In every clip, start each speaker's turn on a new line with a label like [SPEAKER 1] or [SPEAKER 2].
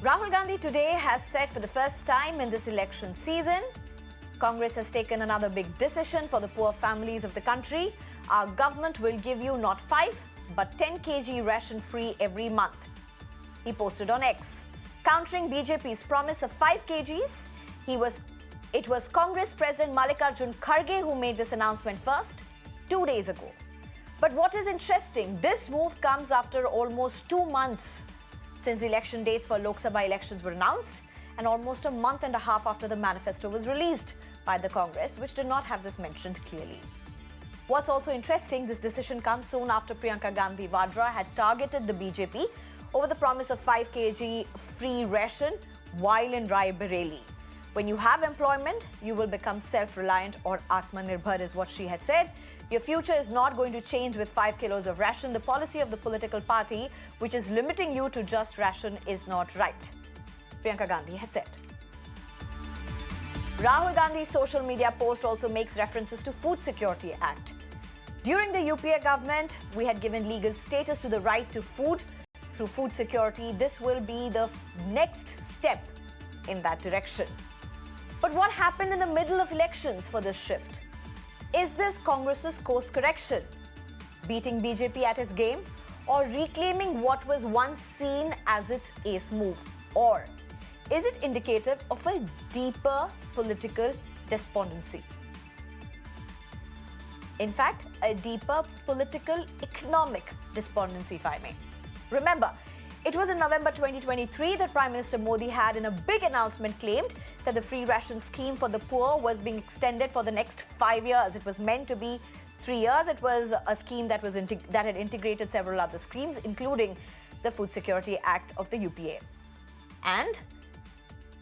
[SPEAKER 1] Rahul Gandhi today has said for the first time in this election season, Congress has taken another big decision for the poor families of the country. Our government will give you not 5 but 10 kg ration free every month. He posted on X. Countering BJP's promise of 5 kgs, it was Congress President Mallikarjun Kharge who made this announcement first, 2 days ago. But what is interesting, this move comes after almost 2 months since election dates for Lok Sabha elections were announced and almost a month and a half after the manifesto was released by the Congress, which did not have this mentioned clearly. What's also interesting, this decision comes soon after Priyanka Gandhi Vadra had targeted the BJP over the promise of 5 kg free ration while in Rai Bareli. When you have employment, you will become self-reliant, or Atmanirbhar is what she had said. Your future is not going to change with 5 kilos of ration. The policy of the political party, which is limiting you to just ration, is not right, Priyanka Gandhi had said. Rahul Gandhi's social media post also makes references to Food Security Act. During the UPA government, we had given legal status to the right to food through food security. This will be the next step in that direction. But what happened in the middle of elections for this shift? Is this Congress's course correction? Beating BJP at its game? Or reclaiming what was once seen as its ace move? Or is it indicative of a deeper political despondency? In fact, a deeper political economic despondency, if I may. Remember, it was in November 2023 that Prime Minister Modi had, in a big announcement, claimed that the free ration scheme for the poor was being extended for the next 5 years. It was meant to be 3 years. It was a scheme that had integrated several other schemes, including the Food Security Act of the UPA, and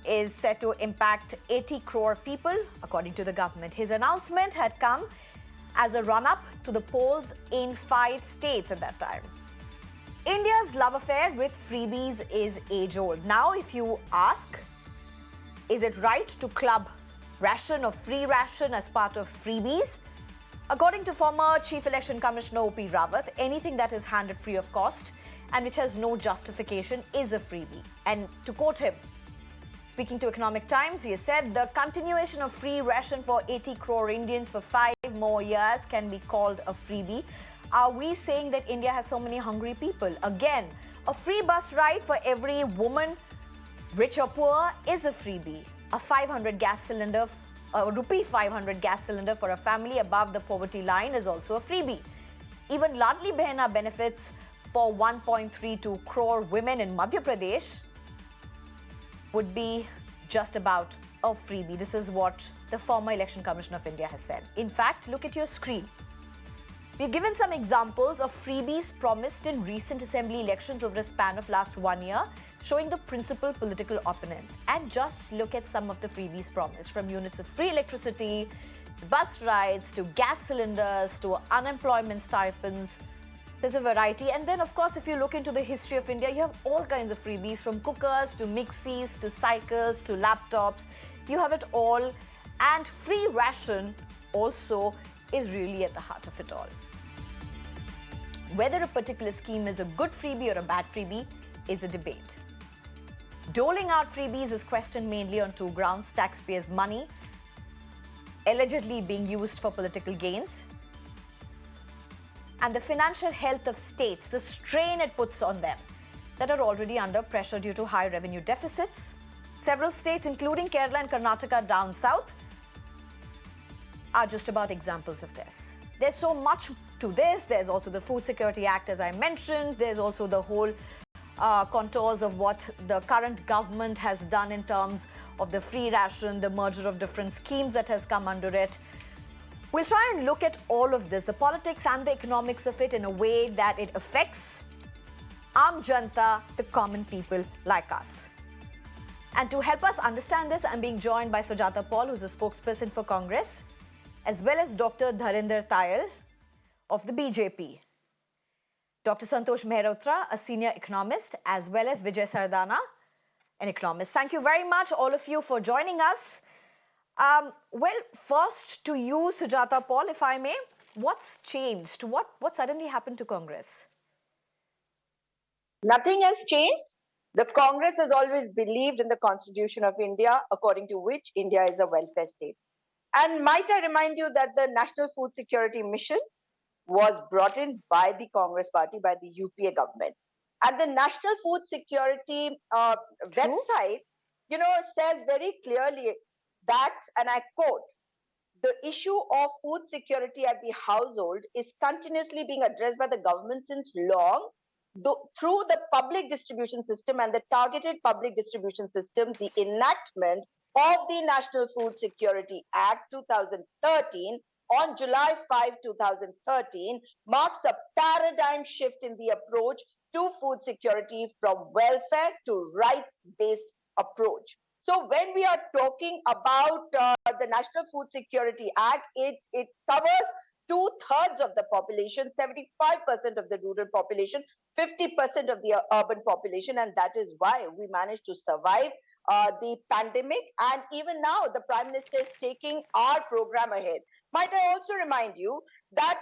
[SPEAKER 1] is set to impact 80 crore people, according to the government. His announcement had come as a run-up to the polls in 5 states at that time. India's love affair with freebies is age-old. Now, if you ask, is it right to club ration or free ration as part of freebies? According to former Chief Election Commissioner O.P. Rawat, anything that is handed free of cost and which has no justification is a freebie. And to quote him, speaking to Economic Times, he has said the continuation of free ration for 80 crore Indians for 5 more years can be called a freebie. Are we saying that India has so many hungry people? Again, a free bus ride for every woman, rich or poor, is a freebie. A 500 gas cylinder, rupee 500 gas cylinder for a family above the poverty line is also a freebie. Even Ladli Behna benefits for 1.32 crore women in Madhya Pradesh would be just about a freebie. This is what the former Election Commissioner of India has said. In fact, look at your screen. We've given some examples of freebies promised in recent assembly elections over a span of last 1 year, showing the principal political opponents. And just look at some of the freebies promised, from units of free electricity, to bus rides, to gas cylinders, to unemployment stipends. There's a variety. And then, of course, if you look into the history of India, you have all kinds of freebies, from cookers to mixies to cycles to laptops. You have it all. And free ration also is really at the heart of it all. Whether a particular scheme is a good freebie or a bad freebie is a debate. Doling out freebies is questioned mainly on 2 grounds: taxpayers' money allegedly being used for political gains, and the financial health of states, the strain it puts on them that are already under pressure due to high revenue deficits. Several states, including Kerala and Karnataka down south, are just about examples of this. There's so much to this. There's also the Food Security Act, as I mentioned. There's also the whole contours of what the current government has done in terms of the free ration, the merger of different schemes that has come under it. We'll try and look at all of this, the politics and the economics of it, in a way that it affects Aam Janta, the common people like us. And to help us understand this, I'm being joined by Sujata Paul, who's a spokesperson for Congress, as well as Dr. Dharinder Tayal of the BJP. Dr. Santosh Mehrotra, a senior economist, as well as Vijay Sardana, an economist. Thank you very much, all of you, for joining us. Well, first to you, Sujata Paul, if I may, what's changed? What suddenly happened to Congress?
[SPEAKER 2] Nothing has changed. The Congress has always believed in the Constitution of India, according to which India is a welfare state. And might I remind you that the National Food Security Mission was brought in by the Congress party, by the UPA government. And the National Food Security website, says very clearly that, and I quote, the issue of food security at the household is continuously being addressed by the government since long through the public distribution system and the targeted public distribution system. The enactment of the National Food Security Act 2013 on July 5, 2013 marks a paradigm shift in the approach to food security from welfare to rights-based approach. So when we are talking about the National Food Security Act, it covers 2/3 of the population, 75% of the rural population, 50% of the urban population, and that is why we managed to survive the pandemic. And even now, the Prime Minister is taking our program ahead. Might I also remind you that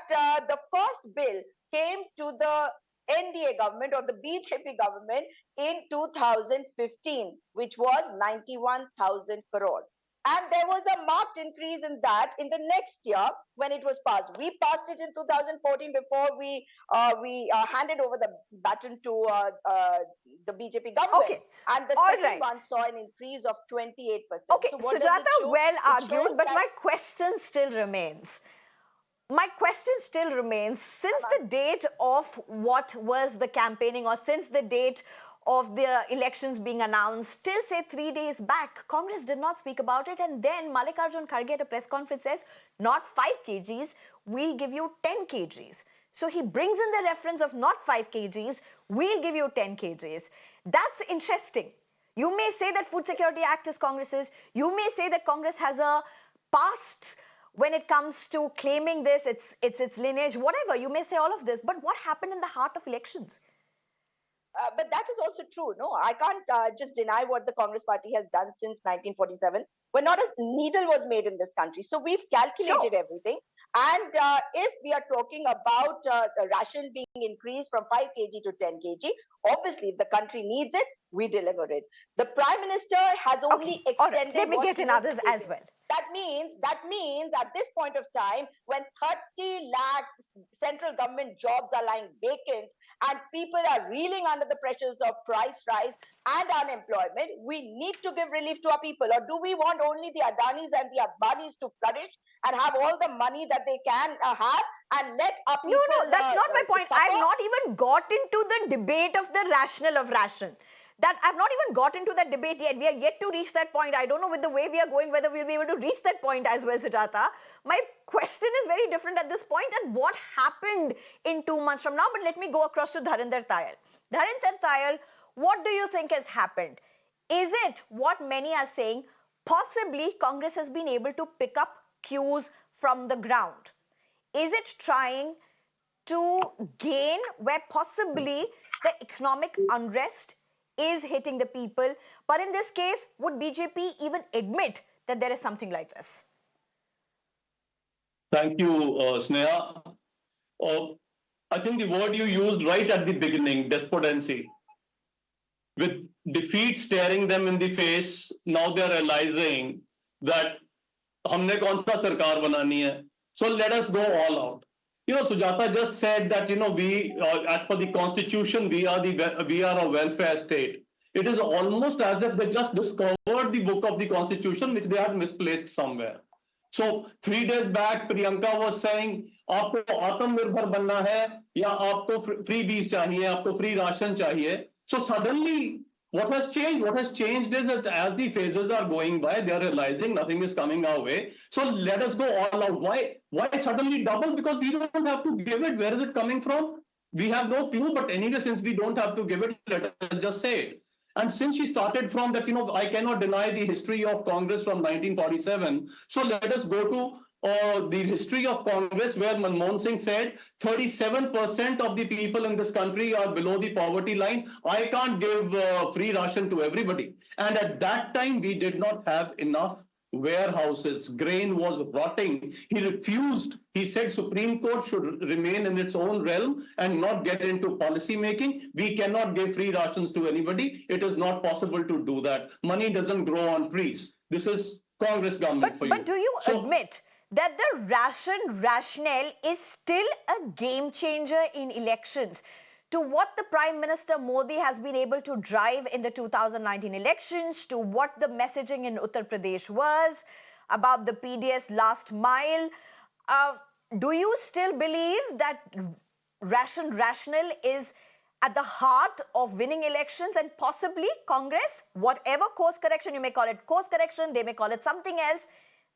[SPEAKER 2] the first bill came to the NDA government or the BJP government in 2015, which was 91,000 crore. And there was a marked increase in that in the next year when it was passed. We passed it in 2014 before we handed over the baton to the BJP government.
[SPEAKER 1] Okay.
[SPEAKER 2] And the second one saw an increase of 28%.
[SPEAKER 1] Okay,
[SPEAKER 2] so
[SPEAKER 1] Sujata, well argued, but my question still remains. Since the date of what was the campaigning, or since the date of the elections being announced, till say 3 days back, Congress did not speak about it. And then Mallikarjun Kharge at a press conference says, not 5 kgs, we'll give you 10 kgs. So he brings in the reference of not 5 kgs, we'll give you 10 kgs. That's interesting. You may say that Food Security Act is Congress's. You may say that Congress has a past when it comes to claiming this, its lineage, whatever. You may say all of this. But what happened in the heart of elections?
[SPEAKER 2] But that is also true. No, I can't just deny what the Congress party has done since 1947, when not a needle was made in this country. So we've calculated everything. And if we are talking about the ration being increased from 5 kg to 10 kg, obviously if the country needs it, we deliver it. The Prime Minister has only extended.
[SPEAKER 1] All right. Let me get in others as well.
[SPEAKER 2] That means at this point of time, when 30 lakh central government jobs are lying vacant and people are reeling under the pressures of price rise and unemployment, we need to give relief to our people. Or do we want only the Adanis and the Adbanis to flourish and have all the money that they can have and let our people...
[SPEAKER 1] No, that's not my point. I've not even got into the debate of the rationale of ration. That I've not even got into that debate yet. We are yet to reach that point. I don't know with the way we are going whether we'll be able to reach that point as well, Sujata. My question is very different at this point, and what happened in 2 months from now. But let me go across to Dharinder Tayal. Dharinder Tayal, what do you think has happened? Is it what many are saying? Possibly Congress has been able to pick up cues from the ground. Is it trying to gain where possibly the economic unrest is hitting the people? But in this case, would BJP even admit that there is something like this?
[SPEAKER 3] Thank you, Sneha. I think the word you used right at the beginning, despondency. With defeat staring them in the face, now they're realizing that humne kaun sa sarkar banani hai. So let us go all out. Sujata just said that, we, as per the Constitution, we are a welfare state. It is almost as if they just discovered the book of the Constitution, which they had misplaced somewhere. So 3 days back, Priyanka was saying, aapko Atmanirbhar banna hai, ya aapko free bees chahiye, aapko free ration chahiye. So suddenly, what has changed? What has changed is that as the phases are going by, they are realizing nothing is coming our way. So let us go all out. Why suddenly double? Because we don't have to give it. Where is it coming from? We have no clue. But anyway, since we don't have to give it, let us just say it. And since she started from that, I cannot deny the history of Congress from 1947. So let us go to the history of Congress, where Manmohan Singh said 37% of the people in this country are below the poverty line. I can't give free ration to everybody. And at that time, we did not have enough warehouses, grain was rotting. He refused. He said Supreme Court should remain in its own realm and not get into policy making. We cannot give free rations to anybody. It is not possible to do that. Money doesn't grow on trees. This is Congress government for you.
[SPEAKER 1] But do you admit that the rationale is still a game changer in elections? To what the Prime Minister Modi has been able to drive in the 2019 elections, to what the messaging in Uttar Pradesh was about the PDS last mile, do you still believe that rationale is at the heart of winning elections, and possibly Congress, whatever course correction, you may call it course correction, they may call it something else,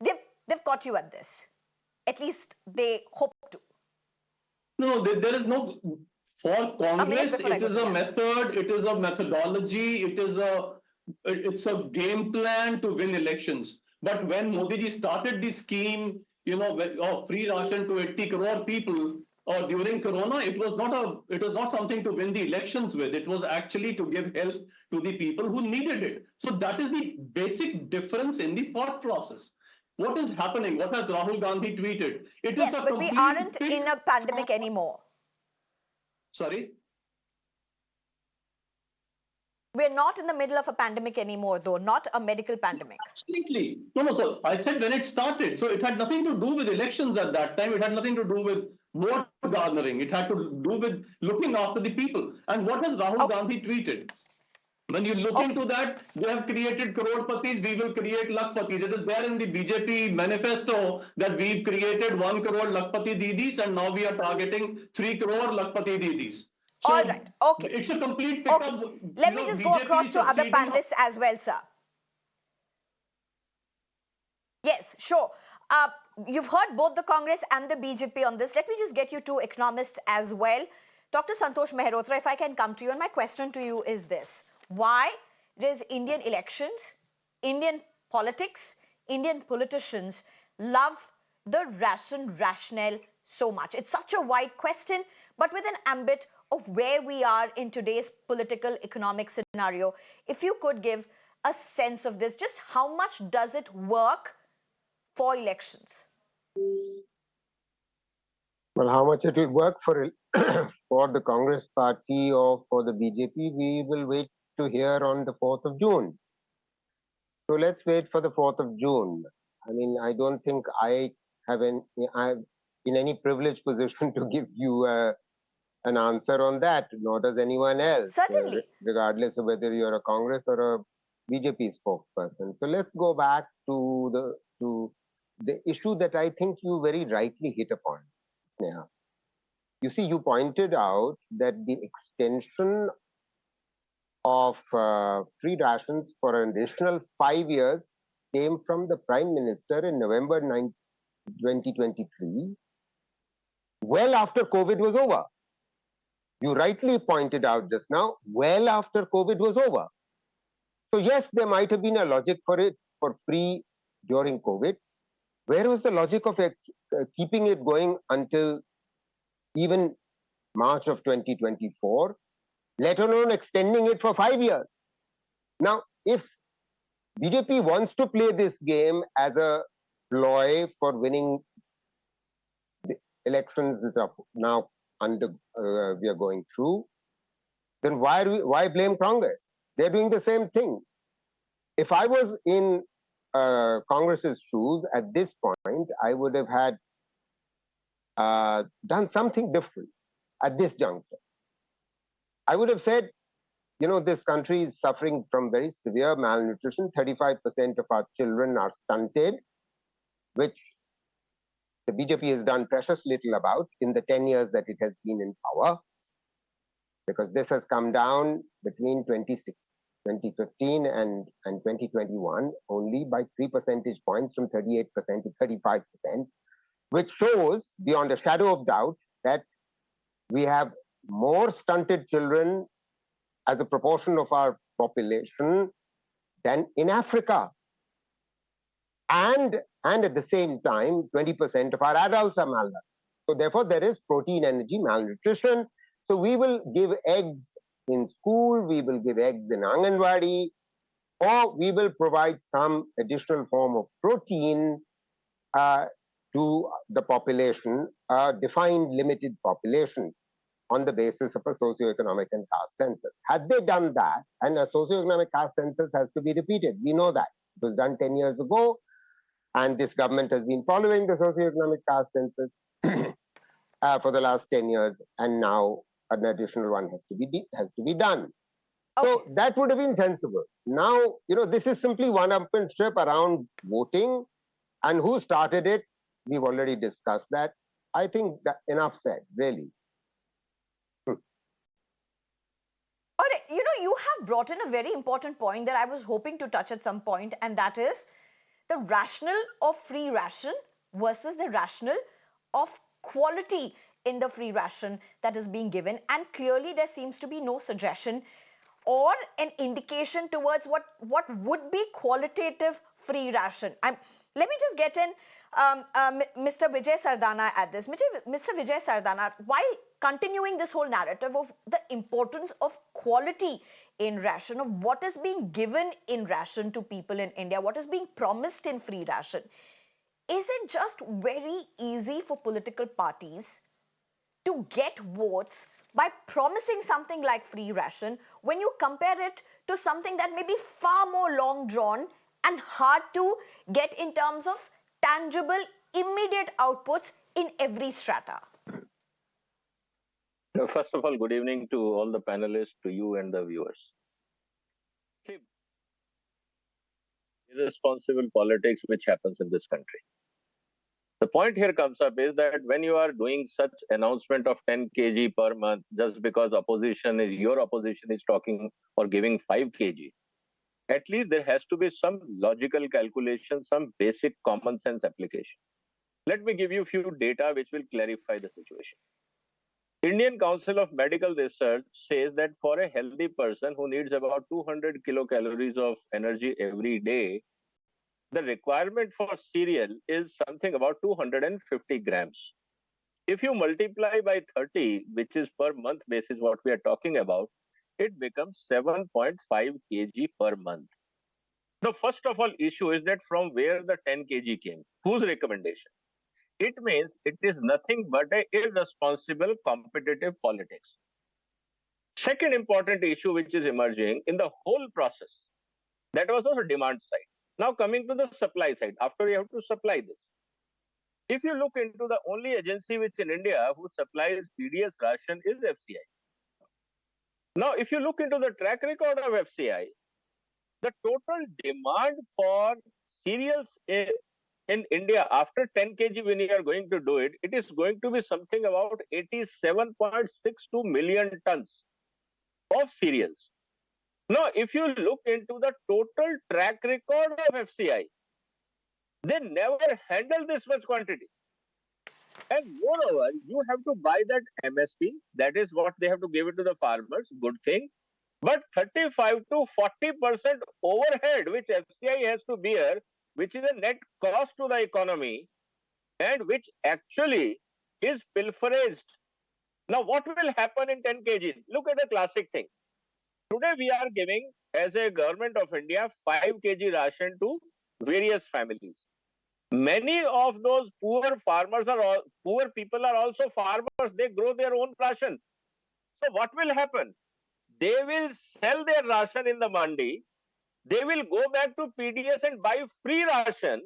[SPEAKER 1] they've caught you at this. At least they hope to.
[SPEAKER 3] No, there is no... For Congress, it is a method, it is a methodology, it's a game plan to win elections. But when Modi ji started the scheme, of free ration to 80 crore people during Corona, it was not something to win the elections with. It was actually to give help to the people who needed it. So that is the basic difference in the thought process. What is happening? What has Rahul Gandhi tweeted?
[SPEAKER 1] Yes, but we aren't in a pandemic anymore.
[SPEAKER 3] Sorry?
[SPEAKER 1] We're not in the middle of a pandemic anymore, though, not a medical pandemic.
[SPEAKER 3] Absolutely. No, sir. I said when it started. So it had nothing to do with elections at that time. It had nothing to do with vote garnering. It had to do with looking after the people. And what has Rahul Gandhi tweeted? When you look into that, they have created crore-patis, we will create lakpatis. It is there in the BJP manifesto that we've created 1 crore lakpati didis and now we are targeting 3 crore lakpati didis. So
[SPEAKER 1] all right, okay.
[SPEAKER 3] It's a complete pickup.
[SPEAKER 1] Okay. Let me just go across to other panelists as well, sir. Yes, sure. You've heard both the Congress and the BJP on this. Let me just get you two economists as well. Dr. Santosh Mehrotra, if I can come to you, and my question to you is this. Why does Indian elections, Indian politics, Indian politicians love the rationale so much? It's such a wide question, but with an ambit of where we are in today's political economic scenario. If you could give a sense of this, just how much does it work for elections?
[SPEAKER 4] Well, how much it will work for for the Congress party or for the BJP, we will wait to hear on the 4th of June. So let's wait for the 4th of June. I mean, I don't think I'm in any privileged position to give you an answer on that, nor does anyone else.
[SPEAKER 1] Certainly.
[SPEAKER 4] Regardless of whether you're a Congress or a BJP spokesperson. So let's go back to the issue that I think you very rightly hit upon, Sneha. You see, you pointed out that the extension of free rations for an additional 5 years came from the Prime Minister in November 2023, well after COVID was over. You rightly pointed out just now, well after COVID was over. So yes, there might have been a logic for it, for free during COVID. Where was the logic of keeping it going until even March of 2024, let alone extending it for 5 years? Now, if BJP wants to play this game as a ploy for winning the elections that are now we are going through, then why blame Congress? They're doing the same thing. If I was in Congress's shoes at this point, I would have had done something different at this juncture. I would have said, this country is suffering from very severe malnutrition. 35% of our children are stunted, which the BJP has done precious little about in the 10 years that it has been in power, because this has come down between 2015 and 2021 only by 3 percentage points, from 38% to 35%, which shows beyond a shadow of doubt that we have more stunted children as a proportion of our population than in Africa. And at the same time, 20% of our adults are malnourished. So therefore, there is protein energy malnutrition. So we will give eggs in school, we will give eggs in Anganwadi, or we will provide some additional form of protein uh, to the population, a defined limited population on the basis of a socioeconomic and caste census. Had they done that, and a socioeconomic caste census has to be repeated, we know that. It was done 10 years ago, and this government has been following the socioeconomic caste census for the last 10 years, and now an additional one has to be done.
[SPEAKER 1] Okay.
[SPEAKER 4] So that would have been sensible. Now, this is simply one-upmanship around voting, and who started it, we've already discussed that. I think that enough said, really.
[SPEAKER 1] All right, you have brought in a very important point that I was hoping to touch at some point, and that is the rationale of free ration versus the rationale of quality in the free ration that is being given. And clearly there seems to be no suggestion or an indication towards what would be qualitative free ration. Let me just get in Mr. Vijay Sardana at this. Mr. Vijay Sardana, while continuing this whole narrative of the importance of quality in ration, of what is being given in ration to people in India, what is being promised in free ration, is it just very easy for political parties to get votes by promising something like free ration when you compare it to something that may be far more long drawn and hard to get in terms of tangible, immediate outputs in every strata?
[SPEAKER 5] First of all, good evening to all the panelists, to you and the viewers. See, irresponsible politics which happens in this country. The point here comes up is that when you are doing such announcement of 10 kg per month, just because your opposition is talking or giving 5 kg, at least there has to be some logical calculation, some basic common sense application. Let me give you a few data which will clarify the situation. Indian Council of Medical Research says that for a healthy person who needs about 200 kilocalories of energy every day, the requirement for cereal is something about 250 grams. If you multiply by 30, which is per month basis what we are talking about, it becomes 7.5 kg per month. The first of all issue is that from where the 10 kg came, whose recommendation? It means it is nothing but a irresponsible competitive politics. Second important issue which is emerging in the whole process, that was also demand side. Now coming to the supply side, after you have to supply this. If you look into the only agency which in India who supplies PDS ration is FCI. Now if you look into the track record of FCI, the total demand for cereals in India after 10 kg when you are going to do it, it is going to be something about 87.62 million tons of cereals. Now, if you look into the total track record of FCI, they never handle this much quantity. And moreover, you have to buy that MSP. That is what they have to give it to the farmers. Good thing. But 35 to 40% overhead, which FCI has to bear, which is a net cost to the economy, and which actually is pilferaged. Now, what will happen in 10 kg? Look at the classic thing. Today, we are giving, as a government of India, 5 kg ration to various families. Many of those poor people are also farmers. They grow their own ration. So what will happen? They will sell their ration in the mandi. They will go back to PDS and buy free ration.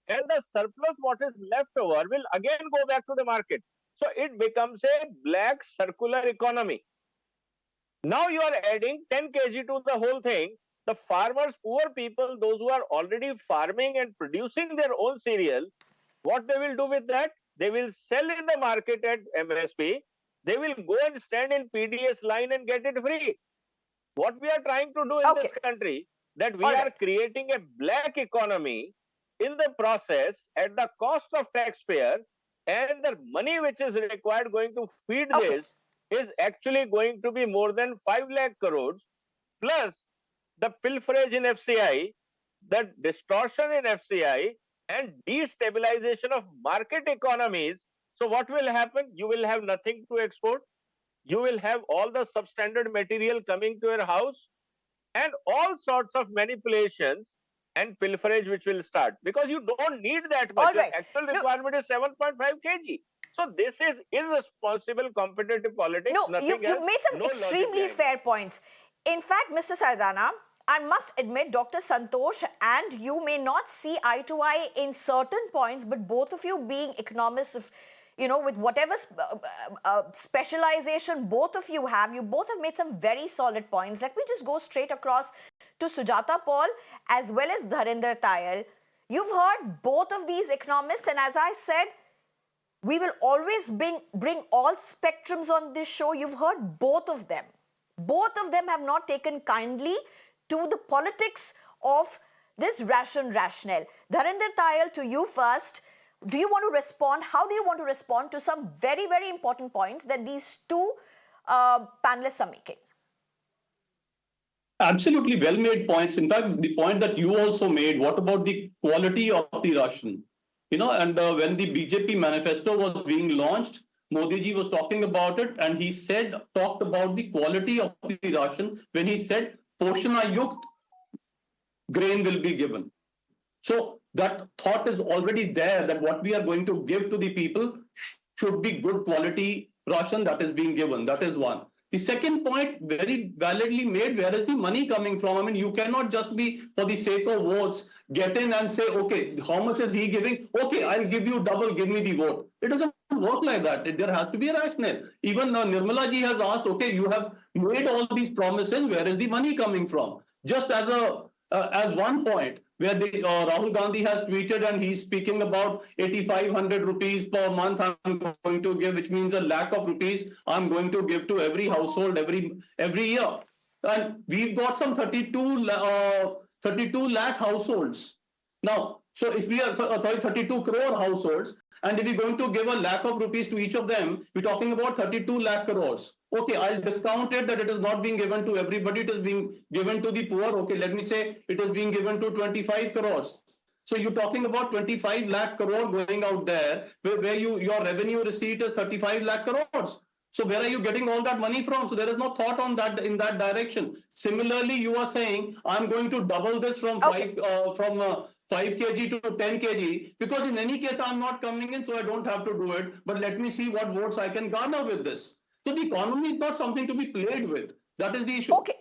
[SPEAKER 5] And the surplus, what is left over, will again go back to the market. So it becomes a black circular economy. Now you are adding 10 kg to the whole thing. The farmers, poor people, those who are already farming and producing their own cereal, what they will do with that? They will sell in the market at MSP. They will go and stand in PDS line and get it free. What we are trying to do in this country, that we are creating a black economy in the process at the cost of taxpayer, and the money which is required going to feed this is actually going to be more than 5 lakh crores, plus the pilferage in FCI, the distortion in FCI, and destabilization of market economies. So what will happen? You will have nothing to export. You will have all the substandard material coming to your house. and all sorts of manipulations and pilferage which will start, because you don't need that much.
[SPEAKER 1] All
[SPEAKER 5] Your
[SPEAKER 1] right.
[SPEAKER 5] actual
[SPEAKER 1] No,
[SPEAKER 5] requirement is 7.5 kg. So this is irresponsible competitive politics,
[SPEAKER 1] no,
[SPEAKER 5] nothing
[SPEAKER 1] you
[SPEAKER 5] else,
[SPEAKER 1] made some
[SPEAKER 5] no logic
[SPEAKER 1] extremely
[SPEAKER 5] behind it.
[SPEAKER 1] fair points. In fact, Mr. Sardana, I must admit, Dr. Santosh and you may not see eye to eye in certain points, but both of you being economists, of, with whatever specialization both of you have, you both have made some very solid points. Let me just go straight across to Sujata Paul as well as Dharinder Tayal. You've heard both of these economists, and as I said, we will always bring all spectrums on this show. You've heard both of them. Both of them have not taken kindly to the politics of this rationale. Dharinder Tayal, to you first. Do you want to respond? How do you want to respond to some very, very important points that these two panelists are making?
[SPEAKER 3] Absolutely well made points. In fact, the point that you also made, what about the quality of the Russian? And when the BJP manifesto was being launched, Modi ji was talking about it, and he talked about the quality of the Russian when he said, Poshana Yukt grain will be given. So that thought is already there that what we are going to give to the people should be good quality ration that is being given. That is one. The second point, very validly made, where is the money coming from? I mean, you cannot just be, for the sake of votes, get in and say, okay, how much is he giving? Okay, I'll give you double, give me the vote. It doesn't work like that. There has to be a rationale. Even Nirmala ji has asked, okay, you have made all these promises, where is the money coming from? Just as one point, where Rahul Gandhi has tweeted and he's speaking about 8,500 rupees per month I'm going to give, which means a lakh of rupees I'm going to give to every household every year. And we've got some 32 lakh households. Now, so if we are, 32 crore households, and if we're going to give a lakh of rupees to each of them, we're talking about 32 lakh crores. Okay, I'll discount it that it is not being given to everybody, it is being given to the poor. Okay, let me say it is being given to 25 crores. So you're talking about 25 lakh crore going out there, where your revenue receipt is 35 lakh crores. So where are you getting all that money from? So there is no thought on that in that direction. Similarly, you are saying I'm going to double this from 5 kg to 10 kg, because in any case I'm not coming in, so I don't have to do it. But let me see what votes I can garner with this. So the economy is not something to be played with. That is the issue.
[SPEAKER 1] Okay.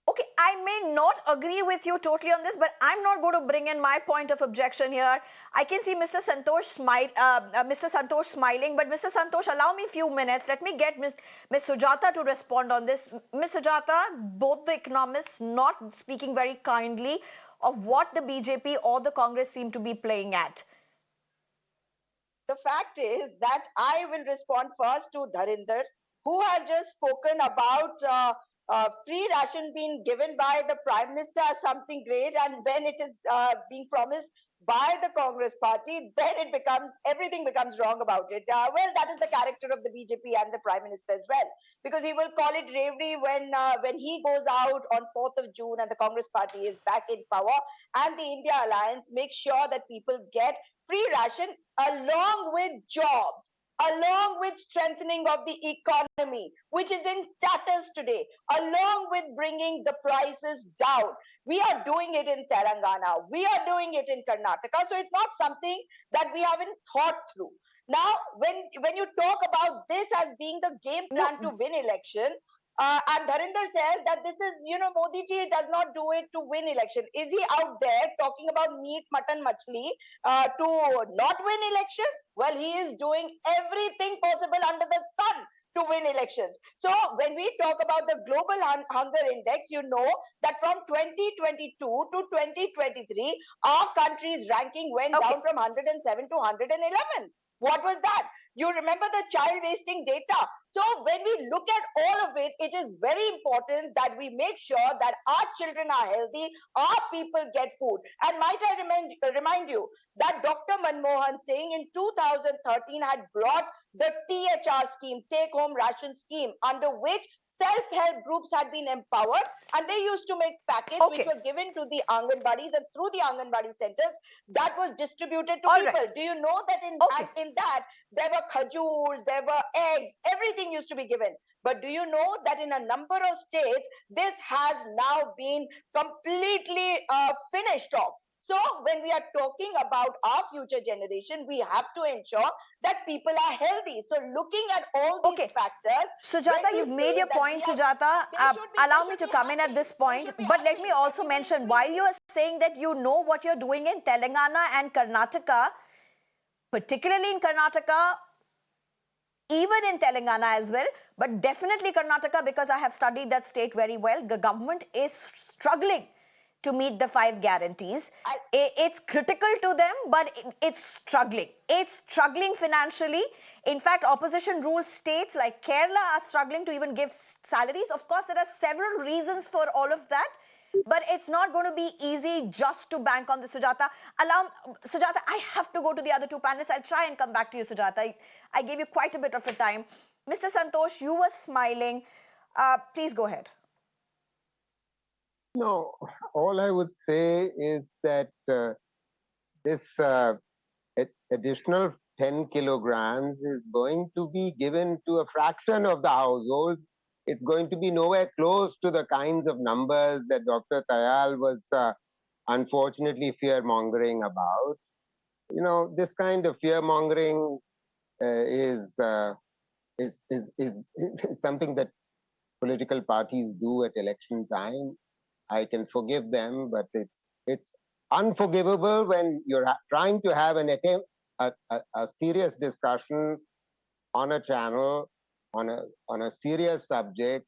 [SPEAKER 1] Okay, I may not agree with you totally on this, but I'm not going to bring in my point of objection here. I can see Mr. Santosh smiling, but Mr. Santosh, allow me a few minutes. Let me get Ms. Sujata to respond on this. Ms. Sujata, both the economists not speaking very kindly of what the BJP or the Congress seem to be playing at.
[SPEAKER 2] The fact is that I will respond first to Dharinder, who has just spoken about free ration being given by the Prime Minister as something great, and when it is being promised by the Congress party, then everything becomes wrong about it. Well, that is the character of the BJP and the Prime Minister as well, because he will call it bravery when he goes out on 4th of June and the Congress party is back in power, and the India Alliance makes sure that people get free ration along with jobs, along with strengthening of the economy, which is in tatters today, along with bringing the prices down. We are doing it in Telangana. We are doing it in Karnataka. So it's not something that we haven't thought through. Now, when you talk about this as being the game plan to win election, and Dharinder says that this is, Modi ji does not do it to win election. Is he out there talking about meat, mutton, machli to not win election? Well, he is doing everything possible under the sun to win elections. So when we talk about the global hunger index, you know that from 2022 to 2023, our country's ranking went down from 107 to 111. What was that? You remember the child wasting data. So when we look at all of it, it is very important that we make sure that our children are healthy, our people get food. And might I remind you that Dr. Manmohan Singh in 2013 had brought the THR scheme, take home ration scheme, under which self-help groups had been empowered, and they used to make packets which were given to the Anganwadis, and through the Anganwadi centers, that was distributed to people. Do you know that in that there were khajurs, there were eggs, everything used to be given. But do you know that in a number of states, this has now been completely finished off? So when we are talking about our future generation, we have to ensure that people are healthy. So looking at all these factors.
[SPEAKER 1] Sujata, you've made your point, Sujata. Allow me to come in at this point. But let me also mention, while you are saying that you know what you're doing in Telangana and Karnataka, particularly in Karnataka, even in Telangana as well, but definitely Karnataka, because I have studied that state very well, the government is struggling to meet the 5 guarantees. It's critical to them, but it's struggling. It's struggling financially. In fact, opposition ruled states like Kerala are struggling to even give salaries. Of course, there are several reasons for all of that, but it's not going to be easy just to bank on the Sujata. Sujata, I have to go to the other 2 panelists. I'll try and come back to you, Sujata. I gave you quite a bit of your time. Mr. Santosh, you were smiling. Please go ahead.
[SPEAKER 4] No, all I would say is that this additional 10 kilograms is going to be given to a fraction of the households. It's going to be nowhere close to the kinds of numbers that Dr. Tayal was unfortunately fear-mongering about. You know, this kind of fear-mongering is something that political parties do at election time. I can forgive them, but it's unforgivable when you're trying to have an attempt a serious discussion on a channel on a serious subject,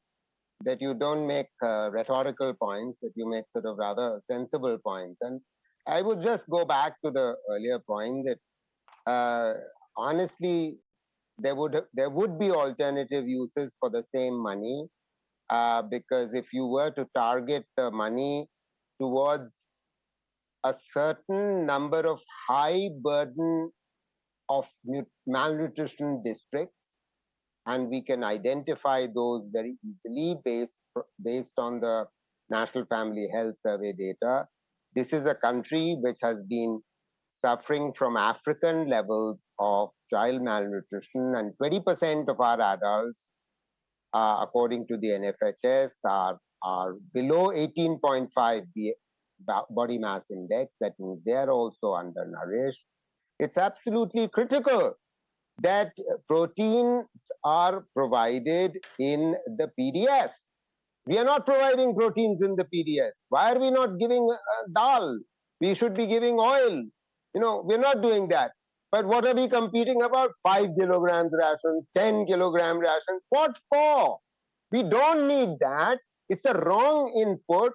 [SPEAKER 4] that you don't make rhetorical points, that you make sort of rather sensible points. And I would just go back to the earlier point that honestly, there would be alternative uses for the same money. Because if you were to target the money towards a certain number of high burden of malnutrition districts, and we can identify those very easily based on the National Family Health Survey data. This is a country which has been suffering from African levels of child malnutrition, and 20% of our adults, according to the NFHS, are below 18.5 body mass index. That means they are also undernourished. It's absolutely critical that proteins are provided in the PDS. We are not providing proteins in the PDS. Why are we not giving dal? We should be giving oil. You know, we're not doing that. But what are we competing about? 5 kilograms rations, 10 kilogram rations. What for? We don't need that. It's a wrong input,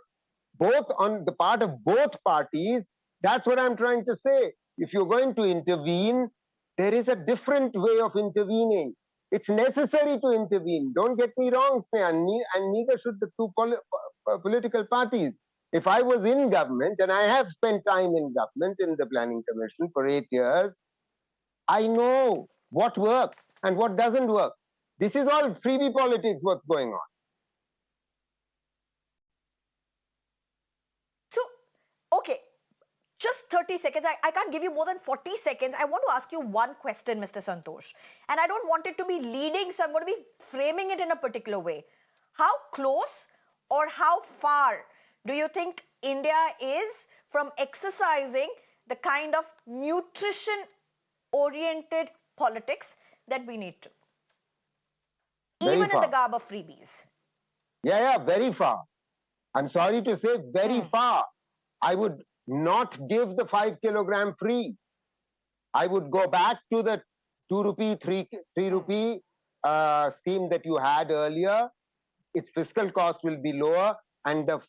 [SPEAKER 4] both on the part of both parties. That's what I'm trying to say. If you're going to intervene, there is a different way of intervening. It's necessary to intervene. Don't get me wrong, Sneha, and neither should the 2 political parties. If I was in government, and I have spent time in government in the Planning Commission for 8 years, I know what works and what doesn't work. This is all freebie politics, what's going on.
[SPEAKER 1] So, okay, just 30 seconds. I can't give you more than 40 seconds. I want to ask you one question, Mr. Santosh. And I don't want it to be leading, so I'm going to be framing it in a particular way. How close or how far do you think India is from exercising the kind of nutrition-oriented politics that we need to? Even in the garb of freebies.
[SPEAKER 4] Yeah, very far. I'm sorry to say, very far. I would not give the 5 kilogram free. I would go back to the 2 rupee, 3 rupee scheme that you had earlier. Its fiscal cost will be lower, and the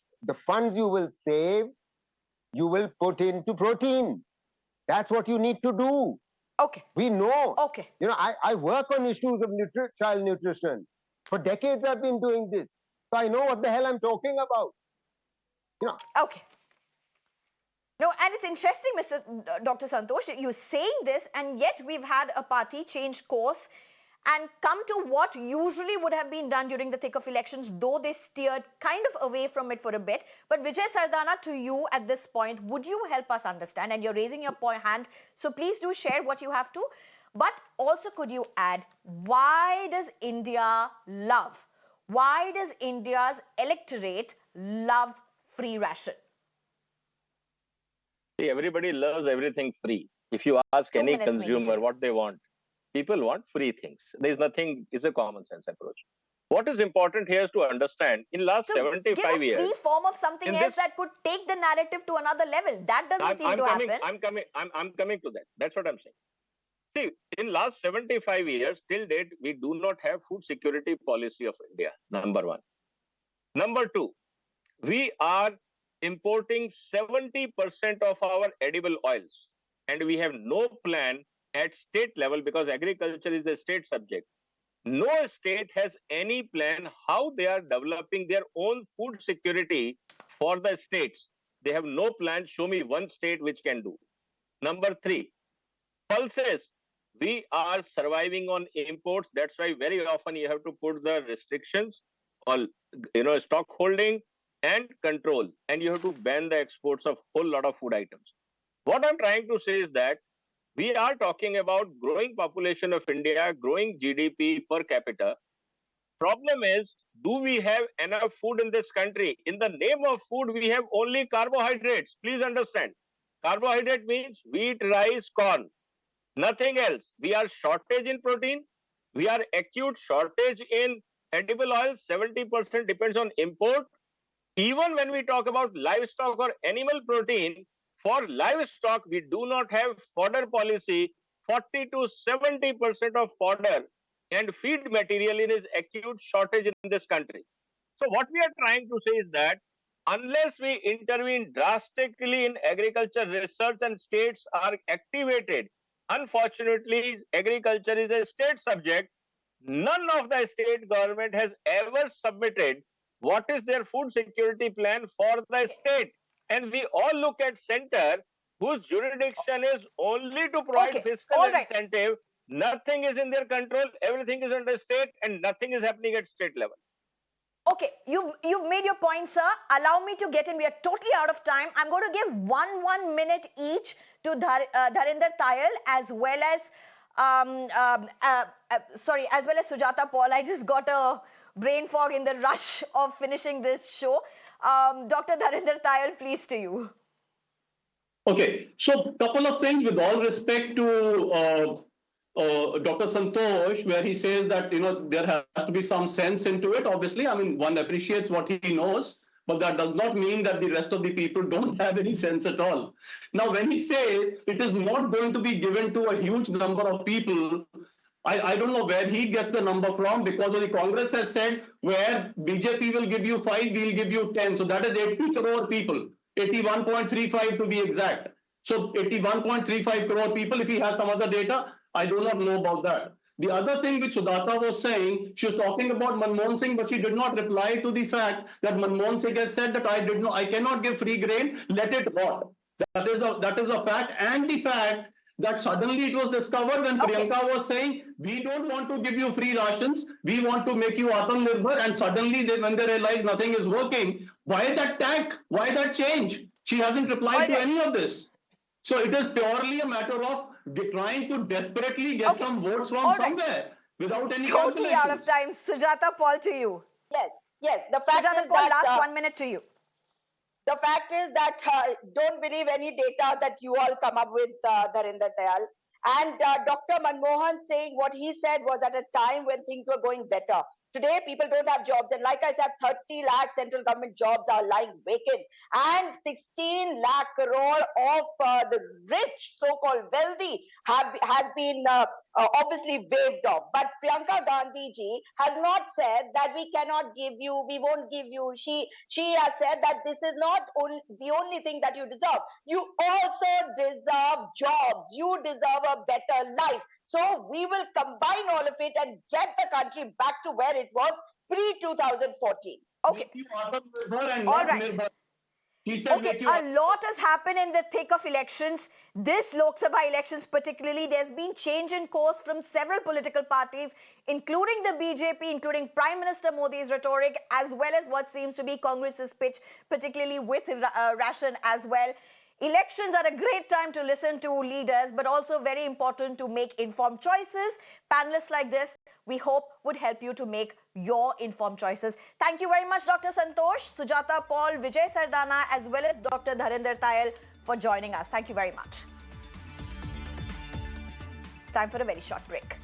[SPEAKER 4] funds you will save, you will put into protein. That's what you need to do.
[SPEAKER 1] Okay.
[SPEAKER 4] We know.
[SPEAKER 1] Okay.
[SPEAKER 4] You know, I work on issues of child nutrition. For decades I've been doing this. So I know what the hell I'm talking about. You know.
[SPEAKER 1] Okay. No, and it's interesting, Dr. Santosh, you're saying this, and yet we've had a party change course and come to what usually would have been done during the thick of elections, though they steered kind of away from it for a bit. But Vijay Sardana, to you at this point, would you help us understand? And you're raising your hand, so please do share what you have to. But also, could you add, why does India why does India's electorate love free ration?
[SPEAKER 5] See, everybody loves everything free. If you ask
[SPEAKER 1] 2
[SPEAKER 5] any
[SPEAKER 1] minutes maybe,
[SPEAKER 5] consumer
[SPEAKER 1] Jay.
[SPEAKER 5] what they want, people want free things. There's nothing, it's a common sense approach. What is important here is to understand in last
[SPEAKER 1] So
[SPEAKER 5] 75
[SPEAKER 1] give a
[SPEAKER 5] years.
[SPEAKER 1] free form of something
[SPEAKER 5] in
[SPEAKER 1] else
[SPEAKER 5] this,
[SPEAKER 1] that could take the narrative to another level. That doesn't seem to happen.
[SPEAKER 5] I'm coming to that. That's what I'm saying. See, in last 75 years, till date, we do not have food security policy of India, number one. Number two, we are importing 70% of our edible oils, and we have no plan at state level because agriculture is a state subject. No state has any plan how they are developing their own food security for the states. They have no plan. Show me one state which can do. Number three, pulses. We are surviving on imports. That's why very often you have to put the restrictions on, stock holding and control, and you have to ban the exports of whole lot of food items. What I'm trying to say is that we are talking about growing population of India, growing GDP per capita. Problem is, do we have enough food in this country? In the name of food, we have only carbohydrates. Please understand. Carbohydrate means wheat, rice, corn. Nothing else. We are shortage in protein. We are acute shortage in edible oils. 70% depends on import. Even when we talk about livestock or animal protein, for livestock, we do not have fodder policy. 40 to 70% of fodder and feed material is acute shortage in this country. So what we are trying to say is that unless we intervene drastically in agriculture research and states are activated, unfortunately, agriculture is a state subject. None of the state government has ever submitted what is their food security plan for the state. And we all look at center, whose jurisdiction is only to provide fiscal incentive. Nothing is in their control. Everything is under state, and nothing is happening at state level.
[SPEAKER 1] Okay, you've made your point, sir. Allow me to get in. We are totally out of time. I'm going to give one minute each to Dharinder, Tayal, as well as as well as Sujata Paul. I just got a brain fog in the rush of finishing this show. Dr. Dharinder, Tayal, please to you.
[SPEAKER 3] Okay, so couple of things with all respect to Dr. Santosh, where he says that there has to be some sense into it. Obviously, I mean, one appreciates what he knows, but that does not mean that the rest of the people don't have any sense at all. Now, when he says it is not going to be given to a huge number of people, I don't know where he gets the number from, because the Congress has said where BJP will give you 5, we'll give you 10. So that is 80 crore people, 81.35 to be exact. So 81.35 crore people, if he has some other data, I do not know about that. The other thing which Sujata was saying, she was talking about Manmohan Singh, but she did not reply to the fact that Manmohan Singh has said that I cannot give free grain, let it rot. That is a fact, and the fact that suddenly it was discovered when Priyanka was saying, we don't want to give you free rations, we want to make you Atmanirbhar, and suddenly when they realize nothing is working, why that tank? Why that change? She hasn't replied to any of this. So it is purely a matter of trying to desperately get some votes from somewhere without any
[SPEAKER 1] Totally out of time. Sujata Paul, to you.
[SPEAKER 2] Yes. The fact
[SPEAKER 1] Sujata
[SPEAKER 2] is
[SPEAKER 1] Paul,
[SPEAKER 2] that,
[SPEAKER 1] last 1 minute to you.
[SPEAKER 2] The fact is that don't believe any data that you all come up with, Dharinder, Tayal. And Dr. Manmohan saying what he said was at a time when things were going better. Today, people don't have jobs. And like I said, 30 lakh central government jobs are lying vacant. And 16 lakh crore of the rich, so-called wealthy, has been obviously waived off. But Priyanka Gandhi ji has not said that we cannot give you, we won't give you. She has said that this is not the only thing that you deserve. You also deserve jobs. You deserve a better life. So we will combine all of it and get the country back to where it was pre-2014.
[SPEAKER 1] Okay. All right.
[SPEAKER 3] He said,
[SPEAKER 1] Okay, a lot has happened in the thick of elections. This Lok Sabha elections particularly, there's been change in course from several political parties, including the BJP, including Prime Minister Modi's rhetoric, as well as what seems to be Congress's pitch, particularly with Ration as well. Elections are a great time to listen to leaders, but also very important to make informed choices. Panelists like this, we hope, would help you to make your informed choices. Thank you very much, Dr. Santosh, Sujata Paul, Vijay Sardana, as well as Dr. Dharinder Tayal for joining us. Thank you very much. Time for a very short break.